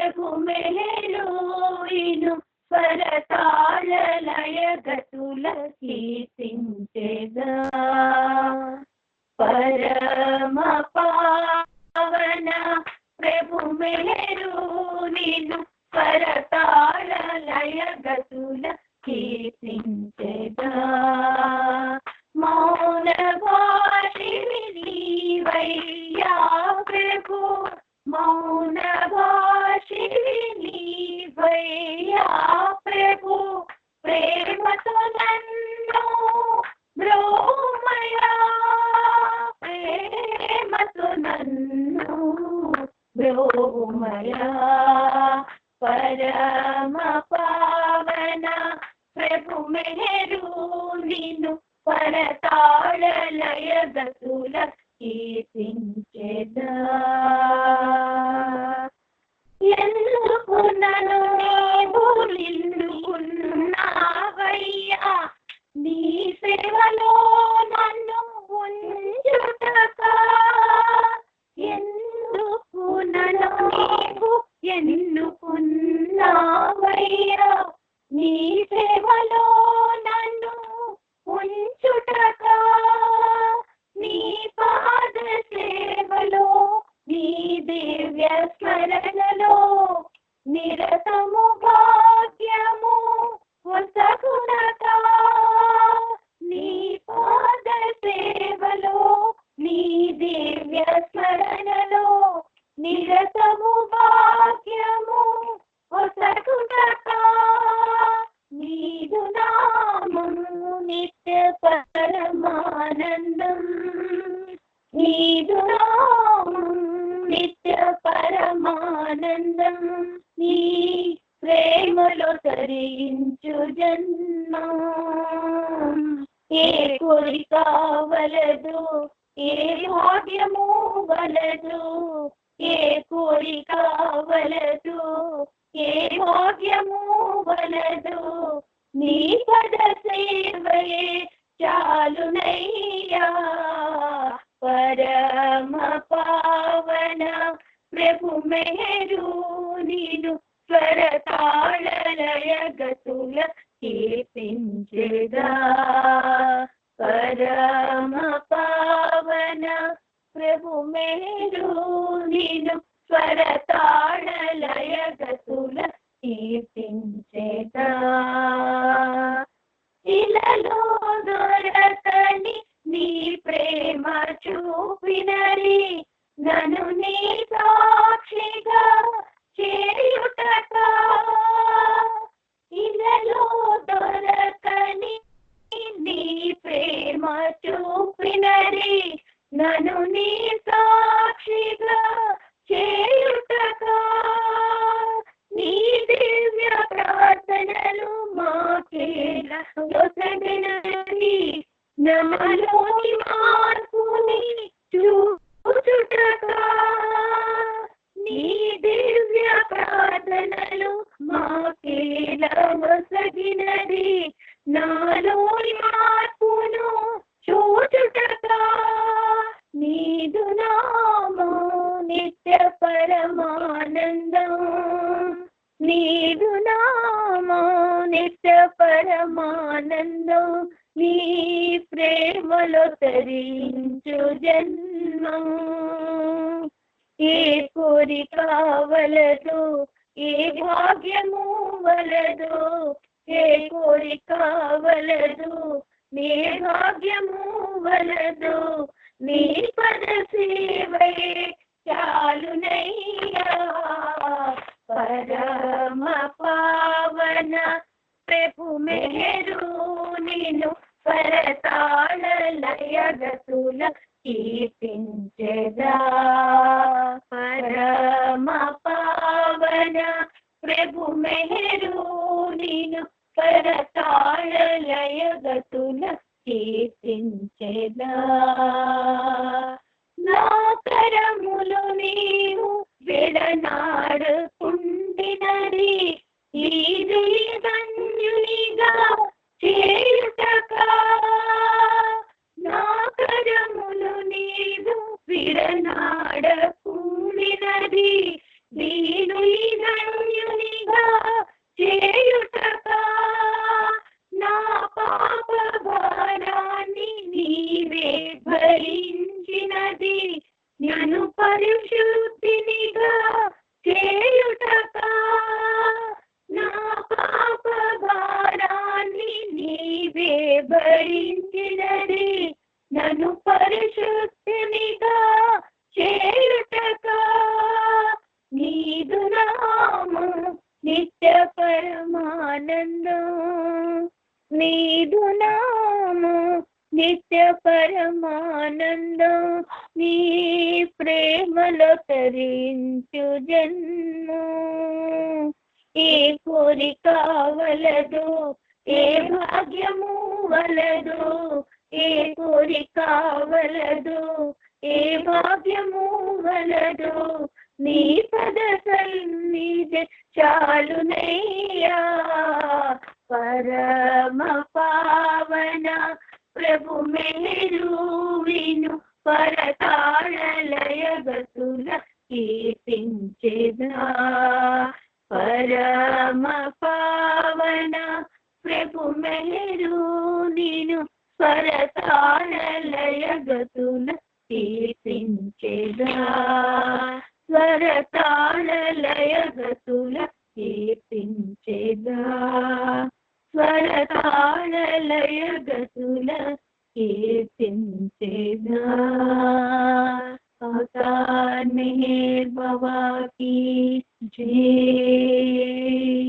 ప్రభు మెహరూను స్వరతాళ లయగతుల కీర్తించెదా పరమ పావన ప్రభు మెహరూను స్వరతాళ లయగతుల కీర్తించెదా మౌన భాషిణి నీవయ్యా ప్రభు మౌన భాషిణి నీవయ్యా ప్రభు ప్రేమతో నన్ను బ్రోమయా ప్రేమతో నన్ను బ్రోమయా పరమ పావన ప్రభు మెహరూను పరతాళ లయగతుల కీర్తించెదా ఎందుకు నన్ను నీవు నిన్నుకున్నావయ్యా నీ సేవలో నన్ను ఉంచుటకా ఎందుకు నన్ను నీవు ఎన్నుకున్నావయ్యా నీ సేవలో నన్ను ఉంచుటకా నీ పాద సేవలో నీ దివ్య స్మరణలో నిరతము భాగ్యము వసగునకా నీ పాద సేవలో నీ దివ్య స్మరణలో నిరతము భాగ్యము వసగునకా నీదు నామము నిత్య పరమానందం నీదు నామము నిత్య పరమానందం నీ ప్రేమలో తరించు జన్మం ఏ కోరిక వలదు ఏ భాగ్యము వలదు ఏ కోరిక వలదు ఏ భాగ్యము వలదు నీ పద సేవయే చాలునయ్యా పరమ పావన ప్రభు మెహరూను స్వరతాళ లయగతుల కీర్తించెదా పరమ పావన ప్రభు మెహరూను స్వరతాళ లయగతుల కీర్తించెదా ఇలలో దొరకని నీ ప్రేమ చూపినరి నన్ను నీ సాక్షిగా చేయుటకా ఇలలో దొరకని నీ ప్రేమ చూపినరి నన్ను నీ సాక్షిగా చేయుటకా నీ దివ్య ప్రార్థనలు మాకేలా యొసగినవి నాలోని మార్పుని చూచుటకా నీ దివ్య ప్రార్థనలు మాకేలా యొసగినది నాలోని మార్పును చూచుటకా నీదు నామము నిత్య పరమానందం నీదు నామము నిత్య పరమానందం నీ ప్రేమలో తరించు జన్మం ఏ కోరిక వలదు ఏ భాగ్యము వలదు ఏ కోరిక వలదు నీ భాగ్యము వలదు నీ పద సేవయే చాలునయ్యా పరమ పావన ప్రభు మెహరూను పరతాళ లయగతుల కీర్తించెదా పరమ పావన ప్రభు మెహరూను పరతాళ లయగతుల కీర్తించెదా నా కరములు నీవు విడనాడుకుండినది ఈ ధన్యునిగా చేయుటకా నా కరములు నీవు విడనాడకూడినది దీనుని నీదు నాము నిత్య పరమానందం, నీ ప్రేమలో తరించు జన్ము. ఏ కోరిక వలదు, ఏ భాగ్యము వలదు, ఏ కోరిక వలదు, ఏ భాగ్యము వలదు, నీ పద సన్నిధి చాలునయ్యా. పరమ పావన ప్రభు మేరు విను, పరతాళలయ గతుల కీర్తించెదా. పరమ పావన ప్రభు మేరు నిను, పరతాళలయ గతుల కీర్తించెదా. స్వరతాళలయ గతుల కీర్తించెదా. స్వరతాళలయ గతుల కీర్తించెదా. అవతార్ మెహర్ బాబా की जय।